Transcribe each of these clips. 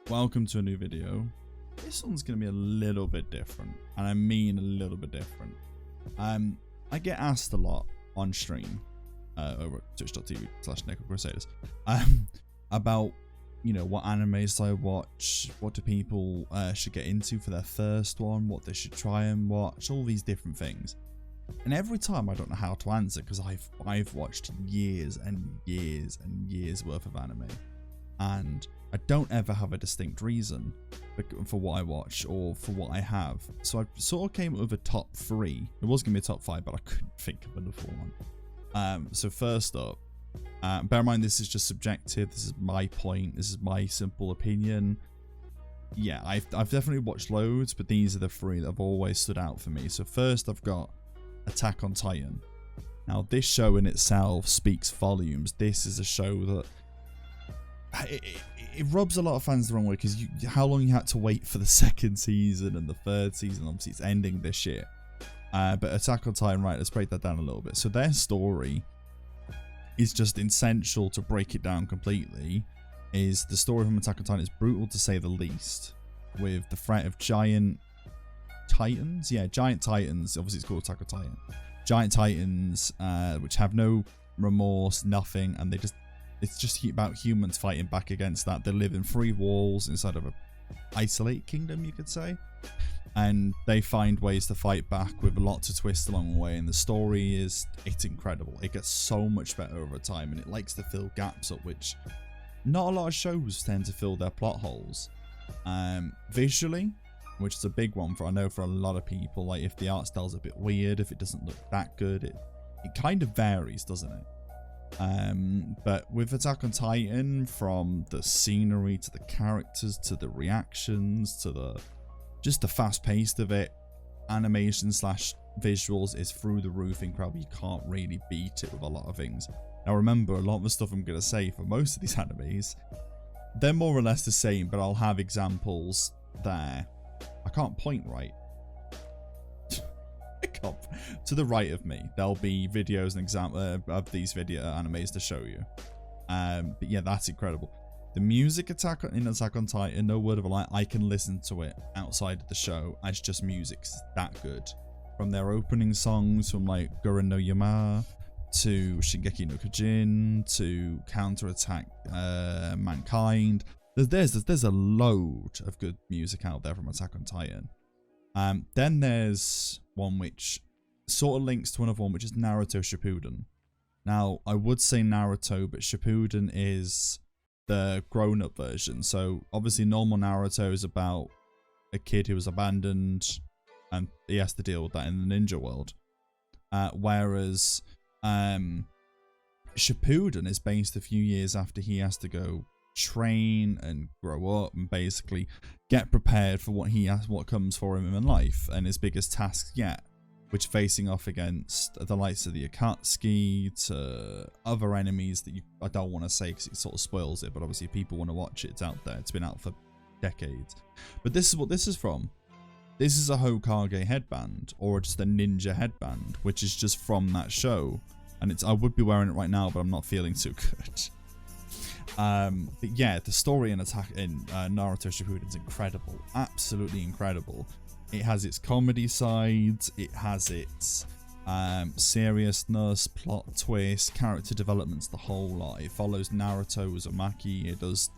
welcome to a new video. This one's going to be a little bit different, and I mean a little bit different. I get asked a lot on stream over at twitch.tv/NecoCrusaders about, you know, what animes I watch, what do people should get into for their first one, what they should try and watch, all these different things. And every time I don't know how to answer, because I've watched years and years and years worth of anime, and I don't ever have a distinct reason for what I watch or for what I have. So I sort of came up with a top 3. It was going to be a top 5, but I couldn't think of another one. So first up, bear in mind this is just subjective. This is my point. This is my simple opinion. Yeah, I've definitely watched loads, but these are the 3 that have always stood out for me. So first I've got Attack on Titan. Now this show in itself speaks volumes. This is a show that it rubs a lot of fans the wrong way, because how long you had to wait for the 2nd season and the 3rd season. Obviously it's ending this year, but Attack on Titan, right, let's break that down a little bit. So their story is just essential to break it down completely. Is the story from Attack on Titan is brutal to say the least, with the threat of giant titans. Yeah, giant titans. Obviously it's called Attack on Titan. Giant titans which have no remorse, nothing, and it's just about humans fighting back against that. They live in 3 walls inside of a isolated kingdom, you could say, and they find ways to fight back with lots of twists along the way. And the story it's incredible. It gets so much better over time, and it likes to fill gaps up, which not a lot of shows tend to fill their plot holes. Visually, which is a big one for a lot of people. Like, if the art style's a bit weird, if it doesn't look that good, it kind of varies, doesn't it? But with Attack on Titan, from the scenery to the characters to the reactions to just the fast pace of it, animation / visuals is through the roof incredible. You can't really beat it with a lot of things. Now remember, a lot of the stuff I'm going to say for most of these animes, they're more or less the same, but I'll have examples there. I can't point right. To the right of me, there'll be videos and example of these video animes to show you. But yeah, that's incredible. The music in Attack on Titan, no word of a lie, I can listen to it outside of the show as just music. It's that good. From their opening songs, from like Gurren no Yama to Shingeki no Kyojin to Counterattack Mankind. There's a load of good music out there from Attack on Titan. Then there's one which sort of links to another one, which is Naruto Shippuden. Now, I would say Naruto, but Shippuden is the grown-up version. So, obviously, normal Naruto is about a kid who was abandoned, and he has to deal with that in the ninja world. Whereas Shippuden is based a few years after he has to go train and grow up and basically get prepared for what comes for him in life, and his biggest task yet, which facing off against the likes of the Akatsuki to other enemies that I don't want to say because it sort of spoils it, but obviously if people want to watch it, it's out there. It's been out for decades. But this is what this is from. This is a Hokage headband, or just a ninja headband, which is just from that show, and I would be wearing it right now, but I'm not feeling too good. But yeah, the story in Naruto Shippuden is incredible, absolutely incredible. It has its comedy sides, it has its seriousness, plot twists, character developments, the whole lot. It follows Naruto Uzumaki. There's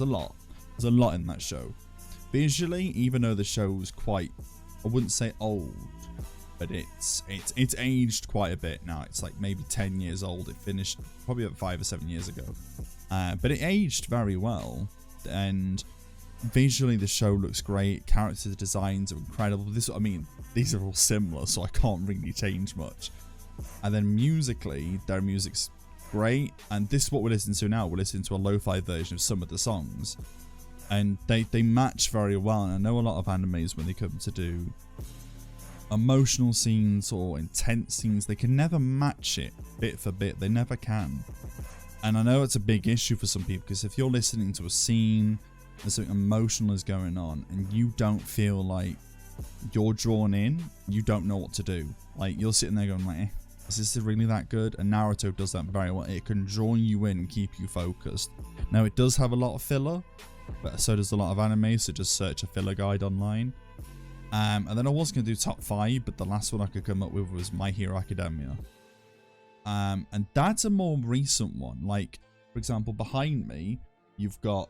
a lot in that show. Visually, even though the show's quite, I wouldn't say old, but it's aged quite a bit now. It's like maybe 10 years old. It finished probably about 5 or 7 years ago. But it aged very well, and visually the show looks great. Character designs are incredible. These are all similar, so I can't really change much. And then musically, their music's great, and this is what we're listening to now. We're listening to a lo-fi version of some of the songs, and they match very well. And I know a lot of animes, when they come to do emotional scenes or intense scenes, they can never match it bit for bit. They never can. And I know it's a big issue for some people, because if you're listening to a scene and something emotional is going on and you don't feel like you're drawn in, you don't know what to do. Like, you're sitting there going like, is this really that good? And Naruto does that very well. It can draw you in and keep you focused. Now, it does have a lot of filler, but so does a lot of anime, so just search a filler guide online. And then I was going to do top 5, but the last one I could come up with was My Hero Academia. And that's a more recent one. Like, for example, behind me, you've got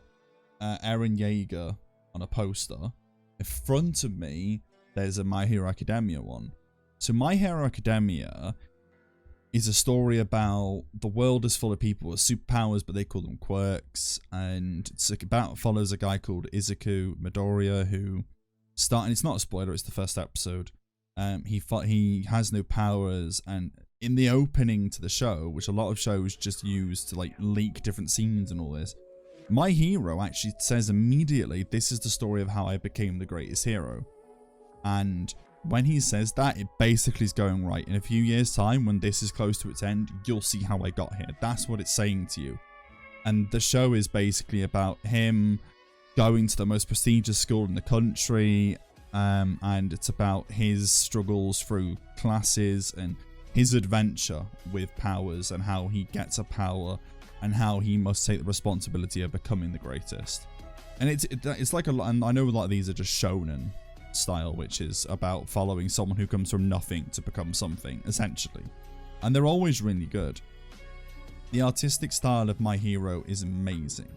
Eren Yeager on a poster. In front of me, there's a My Hero Academia one. So My Hero Academia is a story about the world is full of people with superpowers, but they call them quirks. And it's about follows a guy called Izuku Midoriya who and it's not a spoiler, it's the first episode. He has no powers, and in the opening to the show, which a lot of shows just use to like leak different scenes and all this, my hero actually says immediately, this is the story of how I became the greatest hero. And when he says that, it basically is going, right, in a few years time, when this is close to its end, you'll see how I got here. That's what it's saying to you. And the show is basically about him going to the most prestigious school in the country, and it's about his struggles through classes and his adventure with powers and how he gets a power and how he must take the responsibility of becoming the greatest. And it's like a lot, and I know a lot of these are just shonen style, which is about following someone who comes from nothing to become something, essentially. And they're always really good. The artistic style of My Hero is amazing.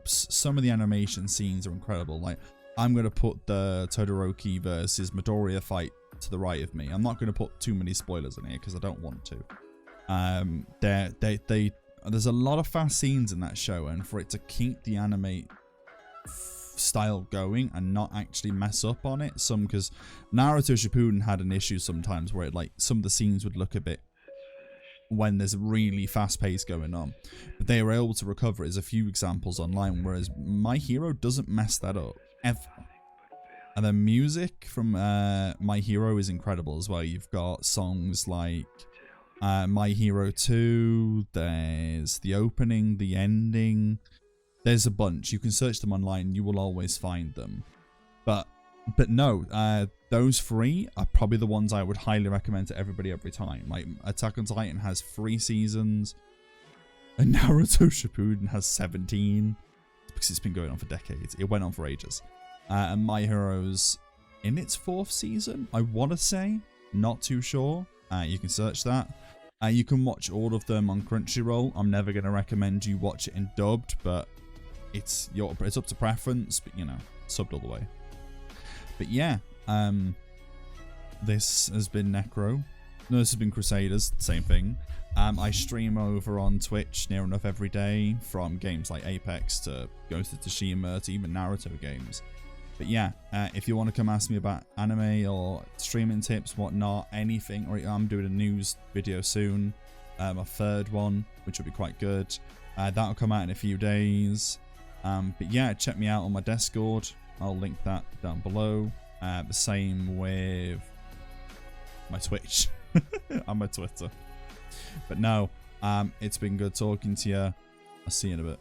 Some of the animation scenes are incredible. Like, I'm going to put the Todoroki versus Midoriya fight to the right of me. I'm not going to put too many spoilers in here because I don't want to. There's a lot of fast scenes in that show, and for it to keep the anime style going and not actually mess up on it, because Naruto Shippuden had an issue sometimes where it, like, some of the scenes would look a bit, when there's really fast pace going on, but they were able to recover it. There's a few examples online, whereas My Hero doesn't mess that up ever. And the music from My Hero is incredible as well. You've got songs like My Hero 2, there's the opening, the ending, there's a bunch. You can search them online, you will always find them. But no, those 3 are probably the ones I would highly recommend to everybody every time. Like, Attack on Titan has 3 seasons, and Naruto Shippuden has 17, because it's been going on for decades. It went on for ages. And My Hero's in its 4th season, I want to say. Not too sure. You can search that. You can watch all of them on Crunchyroll. I'm never going to recommend you watch it in dubbed, but it's up to preference. But, you know, subbed all the way. But yeah, this has been Necro. No, this has been Crusaders, same thing. I stream over on Twitch near enough every day, from games like Apex to Ghost of Tsushima to even Naruto games. But yeah, if you want to come ask me about anime or streaming tips, whatnot, anything, or I'm doing a news video soon, a 3rd one, which will be quite good. That'll come out in a few days. But yeah, check me out on my Discord. I'll link that down below. The same with my Twitch and my Twitter. But no, it's been good talking to you. I'll see you in a bit.